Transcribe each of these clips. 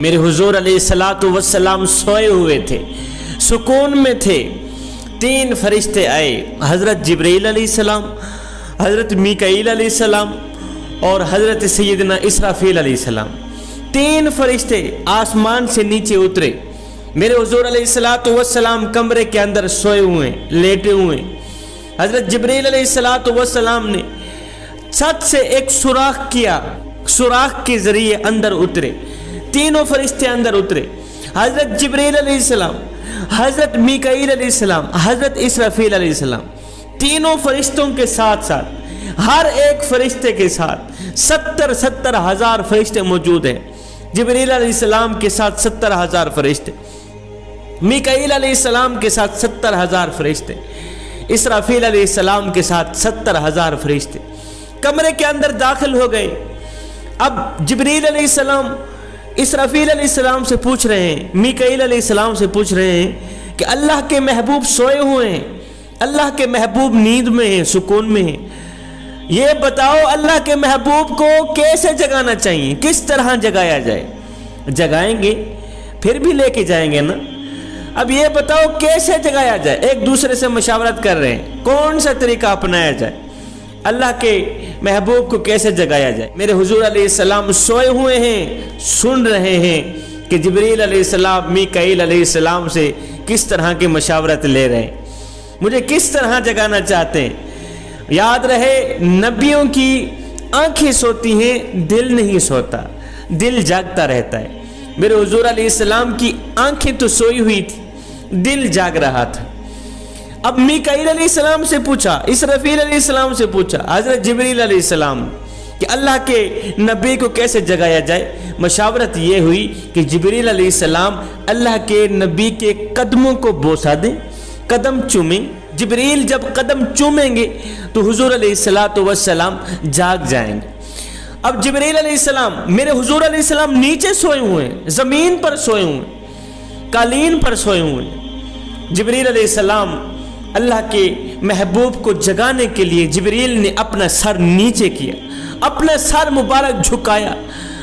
میرے حضور علیہ الصلوۃ والسلام سوئے ہوئے تھے، سکون میں تھے۔ 3 فرشتے آئے، حضرت جبرائیل علیہ السلام، حضرت میکائیل علیہ السلام اور حضرت سیدنا اسرافیل علیہ السلام۔ 3 فرشتے آسمان سے نیچے اترے۔ میرے حضور علیہ الصلوۃ والسلام کمرے کے اندر سوئے ہوئے، لیٹے ہوئے۔ حضرت جبرائیل علیہ الصلوۃ والسلام نے چھت سے ایک سوراخ کیا، سوراخ کے ذریعے اندر اترے۔ 3 فرشتے اندر اترے، حضرت جبرائیل علیہ السلام، حضرت میکائیل علیہ السلام، حضرت اسرافیل علیہ السلام۔ 3 فرشتوں کے ساتھ ساتھ ہر ایک فرشتے کے ساتھ 70 ہزار فرشتے موجود ہیں۔ جبرائیل علیہ السلام کے ساتھ 70 ہزار فرشتے، میکائیل علیہ السلام کے ساتھ 70 ہزار فرشتے، اسرافیل علیہ السلام کے ساتھ 70 ہزار فرشتے کمرے کے اندر داخل ہو گئے۔ اب جبرائیل علیہ السلام اسرافیل علیہ السلام سے پوچھ رہے ہیں، میکائیل علیہ السلام سے پوچھ رہے ہیں کہ اللہ کے محبوب سوئے ہوئے ہیں، اللہ کے محبوب نیند میں ہیں، سکون میں ہیں، یہ بتاؤ اللہ کے محبوب کو کیسے جگانا چاہیے، کس طرح جگایا جائے؟ جگائیں گے پھر بھی لے کے جائیں گے نا، اب یہ بتاؤ کیسے جگایا جائے؟ ایک دوسرے سے مشاورت کر رہے ہیں کون سا طریقہ اپنایا جائے، اللہ کے محبوب کو کیسے جگایا جائے۔ میرے حضور علیہ السلام سوئے ہوئے ہیں، سن رہے ہیں کہ جبرائیل علیہ السلام میکائیل علیہ السلام سے کس طرح کی مشاورت لے رہے ہیں، مجھے کس طرح جگانا چاہتے ہیں۔ یاد رہے نبیوں کی آنکھیں سوتی ہیں، دل نہیں سوتا، دل جاگتا رہتا ہے۔ میرے حضور علیہ السلام کی آنکھیں تو سوئی ہوئی تھی، دل جاگ رہا تھا۔ اب میکائیل علیہ السلام سے پوچھا، اسرافیل علیہ السلام سے پوچھا، حضرت جبرائیل علیہ السلام کہ اللہ کے نبی کو کیسے جگایا جائے۔ مشاورت یہ ہوئی کہ جبرائیل علیہ السلام اللہ کے نبی کے قدموں کو بوسہ دیں، قدم چومیں۔ جبرائیل جب قدم چومیں گے تو حضور علیہ الصلوۃ والسلام جاگ جائیں گے۔ اب جبرائیل علیہ السلام، میرے حضور علیہ السلام نیچے سوئے ہوئے ہیں، زمین پر سوئے ہوئے ہیں، قالین پر سوئے ہوئے ہیں۔ جبرائیل علیہ السلام اللہ کے محبوب کو جگانے کے لیے جبرائیل نے اپنا سر نیچے کیا، اپنا سر مبارک جھکایا۔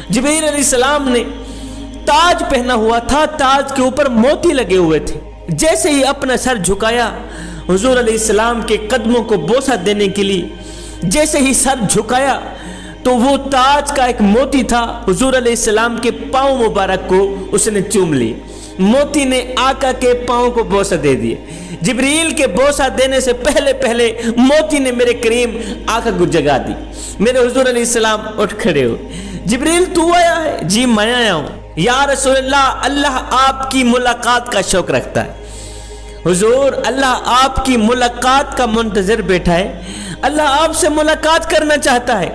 جبرائیل علیہ السلام نے تاج پہنا ہوا تھا، تاج کے اوپر موتی لگے ہوئے تھے۔ جیسے ہی اپنا سر جھکایا حضور علیہ السلام کے قدموں کو بوسہ دینے کے لیے، جیسے ہی سر جھکایا تو وہ تاج کا ایک موتی تھا، حضور علیہ السلام کے پاؤں مبارک کو اس نے چوم لی۔ موتی نے آقا کے پاؤں کو بوسہ دے دیے۔ جبرائیل کے بوسہ دینے سے پہلے موتی نے میرے کریم آقا کو جگا دی۔ میرے حضور علیہ السلام اٹھ کھڑے ہوئے، جبرائیل تو آیا ہے؟ جی میں آیا ہوں۔ یا رسول اللہ، اللہ آپ کی ملاقات کا شوق رکھتا ہے۔ حضور، اللہ آپ کی ملاقات کا منتظر بیٹھا ہے، اللہ آپ سے ملاقات کرنا چاہتا ہے،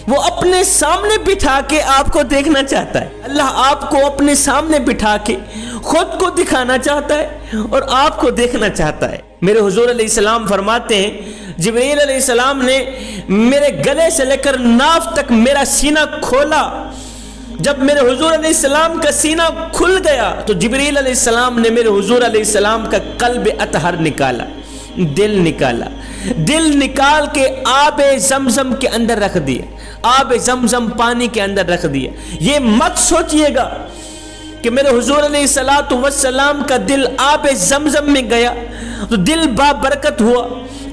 وہ اپنے سامنے بٹھا کے آپ کو دیکھنا چاہتا ہے، اللہ آپ کو اپنے سامنے بٹھا کے خود کو دکھانا چاہتا ہے اور آپ کو دیکھنا چاہتا ہے۔ میرے حضور علیہ السلام فرماتے ہیں جبرائیل علیہ السلام نے میرے گلے سے لے کر ناف تک میرا سینہ کھولا۔ جب میرے حضور علیہ السلام کا سینہ کھل گیا تو جبرائیل علیہ السلام نے میرے حضور علیہ السلام کا قلب اطہر نکالا، دل نکالا، دل نکال کے آب زمزم کے اندر رکھ دیا، آب زمزم پانی کے اندر رکھ دیا۔ یہ مت سوچئے گا کہ میرے حضور علیہ الصلوۃ والسلام کا دل آب زمزم میں گیا تو دل بابرکت ہوا۔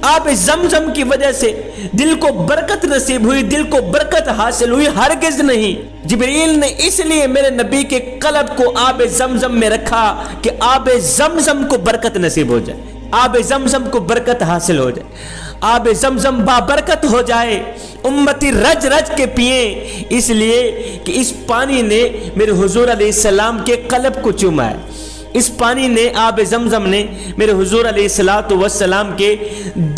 آب زمزم کی وجہ سے دل کو برکت نصیب ہوئی، دل کو برکت حاصل ہوئی، ہرگز نہیں۔ جبرائیل نے اس لیے میرے نبی کے قلب کو آب زمزم میں رکھا کہ آب زمزم کو برکت نصیب ہو جائے، آب زمزم کو برکت حاصل ہو جائے، آب زمزم بابرکت ہو جائے، امتی رج رج کے پئیں، اس لیے کہ اس پانی نے میرے حضور علیہ السلام کے قلب کو چوما ہے۔ اس پانی نے، آب زمزم نے میرے حضور علیہ الصلوۃ والسلام کے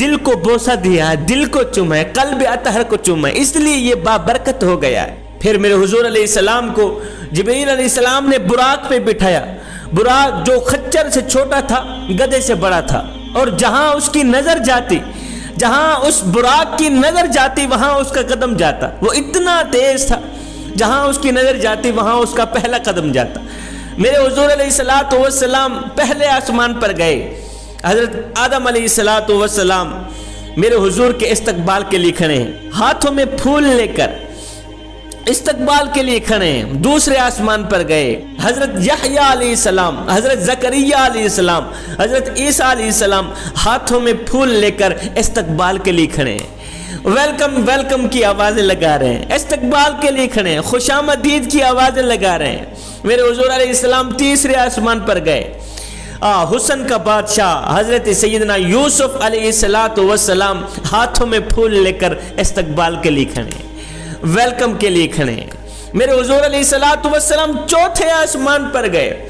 دل کو بوسہ دیا ہے، دل کو چوما ہے، قلب اطہر کو چوما ہے، اس لیے یہ بابرکت ہو گیا ہے۔ پھر میرے حضور علیہ السلام کو جبرائیل علیہ السلام نے براق پہ بٹھایا۔ براق جو خچر سے چھوٹا تھا، گدھے سے بڑا تھا، اور جہاں اس کی نظر جاتی، جہاں اس براق کی نظر جاتی وہاں اس کا قدم جاتا، وہ اتنا تیز تھا، جہاں اس کی نظر جاتی وہاں اس کا پہلا قدم جاتا۔ میرے حضور علیہ الصلوۃ والسلام پہلے آسمان پر گئے، حضرت آدم علیہ الصلوۃ والسلام میرے حضور کے استقبال کے لیے کھڑے ہیں، ہاتھوں میں پھول لے کر استقبال کے لیے کھڑے ہیں، دوسرے آسمان پر گئے، حضرت یحییٰ علیہ السلام، حضرت زکریا علیہ السلام، حضرت عیسیٰ علیہ السلام ہاتھوں میں پھول لے کر استقبال کے لیے کھڑے ہیں، ویلکم ویلکم کی آوازیں لگا رہے ہیں، استقبال کے لیے کھڑے ہیں، خوش آمدید کی آوازیں لگا رہے ہیں۔ میرے حضور علیہ السلام تیسرے آسمان پر گئے، حسن کا بادشاہ حضرت سیدنا یوسف علیہ السلام ہاتھوں میں پھول لے کر استقبال کے لیے کھڑے ہیں، ویلکم کے لیے کھڑے ہیں۔ میرے حضور علیہ السلام چوتھے آسمان پر گئے،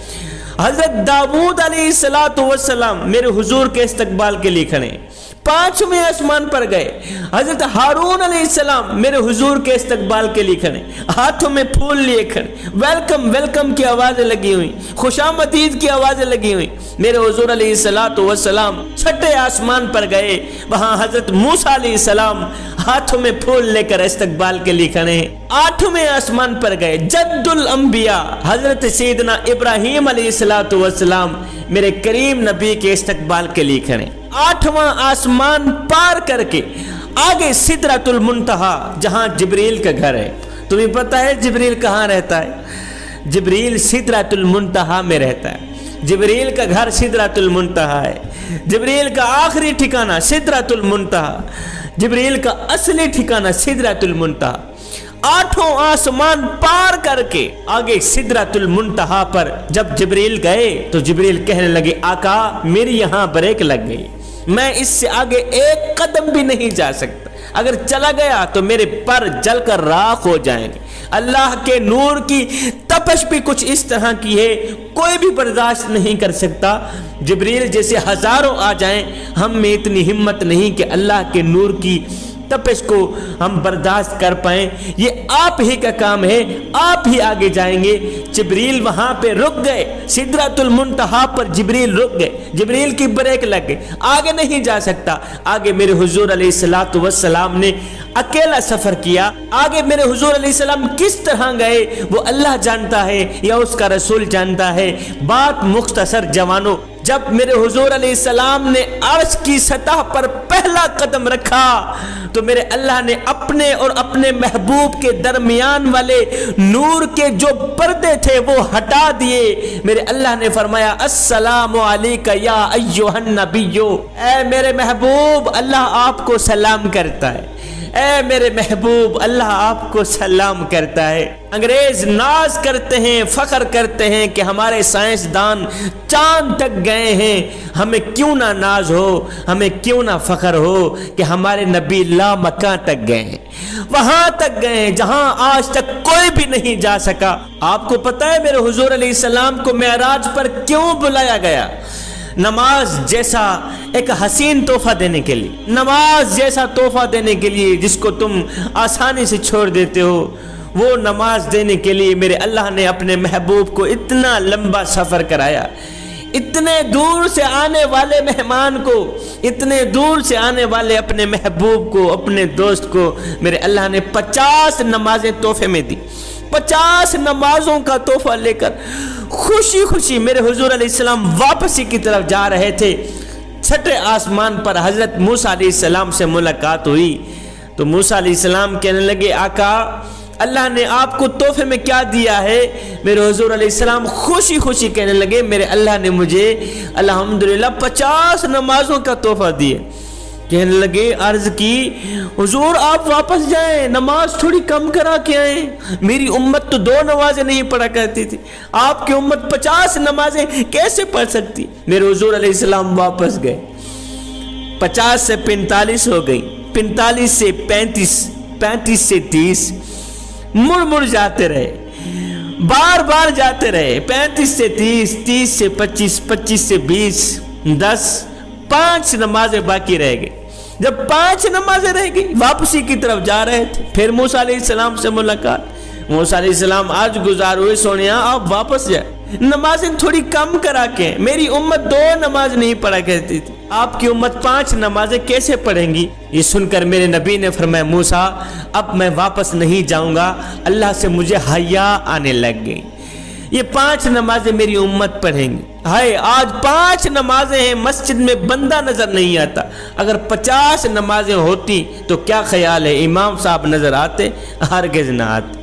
حضرت داؤد علیہ السلام میرے حضور کے استقبال کے لیے کھڑے ہیں۔ پانچویں آسمان پر گئے، حضرت ہارون علیہ السلام میرے حضور کے استقبال کے لیے کھڑے، ہاتھوں میں پھول لیے کھڑے، ویلکم ویلکم کی آوازیں لگی ہوئی، خوش آمدید کی آوازیں لگی ہوئی۔ میرے حضور علیہ السلام چھٹے آسمان پر گئے، وہاں حضرت موسیٰ علیہ السلام ہاتھوں میں پھول لے کر استقبال کے لیے کھڑے ہیں۔ آٹھویں آسمان پر گئے، جد الانبیاء حضرت سیدنا ابراہیم علیہ السلام میرے کریم نبی کے استقبال کے لیے کھڑے۔ آٹھواں آسمان پار کر کے آگے سدرۃ المنتہا جہاں جبریل کا گھر ہے۔ تمہیں پتہ ہے جبریل کہاں رہتا ہے؟ جبریل سدرۃ المنتہا میں رہتا ہے۔ جبریل کا گھر سدرۃ المنتہا ہے، جبریل کا آخری ٹھکانہ سدرۃ المنتہا، جبریل کا اصلی ٹھکانہ سدرۃ المنتہا۔ آٹھوں آسمان پار کر کے آگے سدرۃ المنتہا پر جب جبریل گئے تو جبریل کہنے لگے آقا میری یہاں بریک لگ گئی، میں اس سے آگے ایک قدم بھی نہیں جا سکتا، اگر چلا گیا تو میرے پر جل کر راکھ ہو جائیں گے۔ اللہ کے نور کی تپش بھی کچھ اس طرح کی ہے، کوئی بھی برداشت نہیں کر سکتا۔ جبریل جیسے ہزاروں آ جائیں، ہم میں اتنی ہمت نہیں کہ اللہ کے نور کی تپش کو ہم برداشت کر پائیں، یہ آپ ہی کا کام ہے، آپ ہی آگے جائیں گے۔ جبریل وہاں پہ رک گئے، سدرۃ المنتہا پر جبریل رک گئے، جبریل کی بریک لگ گئی، آگے نہیں جا سکتا۔ آگے میرے حضور علیہ السلام نے اکیلا سفر کیا۔ آگے میرے حضور علیہ السلام کس طرح گئے وہ اللہ جانتا ہے یا اس کا رسول جانتا ہے۔ بات مختصر جوانوں، جب میرے حضور علیہ السلام نے عرش کی سطح پر پہلا قدم رکھا تو میرے اللہ نے اپنے اور اپنے محبوب کے درمیان والے نور کے جو پردے تھے وہ ہٹا دیے۔ میرے اللہ نے فرمایا السلام علیکہ یا ایھا النبی، اے میرے محبوب اللہ آپ کو سلام کرتا ہے، اے میرے محبوب اللہ آپ کو سلام کرتا ہے۔ انگریز ناز کرتے ہیں، فخر کرتے ہیں کہ ہمارے سائنسدان چاند تک گئے ہیں، ہمیں کیوں نہ ناز ہو، ہمیں کیوں نہ فخر ہو کہ ہمارے نبی لامکاں تک گئے ہیں، وہاں تک گئے ہیں جہاں آج تک کوئی بھی نہیں جا سکا۔ آپ کو پتہ ہے میرے حضور علیہ السلام کو معراج پر کیوں بلایا گیا؟ نماز جیسا ایک حسین تحفہ دینے کے لیے، نماز جیسا تحفہ دینے کے لیے جس کو تم آسانی سے چھوڑ دیتے ہو، وہ نماز دینے کے لیے میرے اللہ نے اپنے محبوب کو اتنا لمبا سفر کرایا۔ اتنے دور سے آنے والے مہمان کو، اتنے دور سے آنے والے اپنے محبوب کو، اپنے دوست کو میرے اللہ نے 50 نمازیں تحفے میں دی۔ 50 نمازوں کا تحفہ لے کر خوشی خوشی میرے حضور علیہ السلام واپسی کی طرف جا رہے تھے۔ چھٹے آسمان پر حضرت موسیٰ علیہ السلام سے ملاقات ہوئی تو موسیٰ علیہ السلام کہنے لگے آقا اللہ نے آپ کو تحفے میں کیا دیا ہے؟ میرے حضور علیہ السلام خوشی خوشی کہنے لگے میرے اللہ نے مجھے الحمدللہ 50 نمازوں کا تحفہ دیا۔ کہنے لگے عرض کی حضور آپ واپس جائیں، نماز تھوڑی کم کرا کے آئیں، میری امت تو 2 نمازیں نہیں پڑھا کرتی تھی، آپ کی امت 50 نمازیں کیسے پڑھ سکتی؟ میرے حضور علیہ السلام واپس گئے، 50 سے 45 ہو گئی، 45 سے 35، 35 سے 30، مڑ جاتے رہے، بار بار جاتے رہے، 35 سے 30، 30 سے 25، 25 سے 20، 10، 5 نمازیں باقی رہ گئی۔ جب 5 نمازیں رہ گئی واپسی کی طرف جا رہے تھے، پھر موسیٰ علیہ السلام سے ملاقات۔ موسیٰ علیہ السلام آج گزار ہوئے سونیا آپ واپس جائیں، نمازیں تھوڑی کم کرا کے، میری امت 2 نماز نہیں پڑھا کرتی تھی، آپ کی امت 5 نمازیں کیسے پڑھیں گی؟ یہ سن کر میرے نبی نے فرمایا موسیٰ اب میں واپس نہیں جاؤں گا، اللہ سے مجھے حیا آنے لگ گئی، یہ 5 نمازیں میری امت پڑھیں گی۔ ہائے آج 5 نمازیں ہیں، مسجد میں بندہ نظر نہیں آتا، اگر 50 نمازیں ہوتی تو کیا خیال ہے امام صاحب نظر آتے؟ ہرگز نہ آتے۔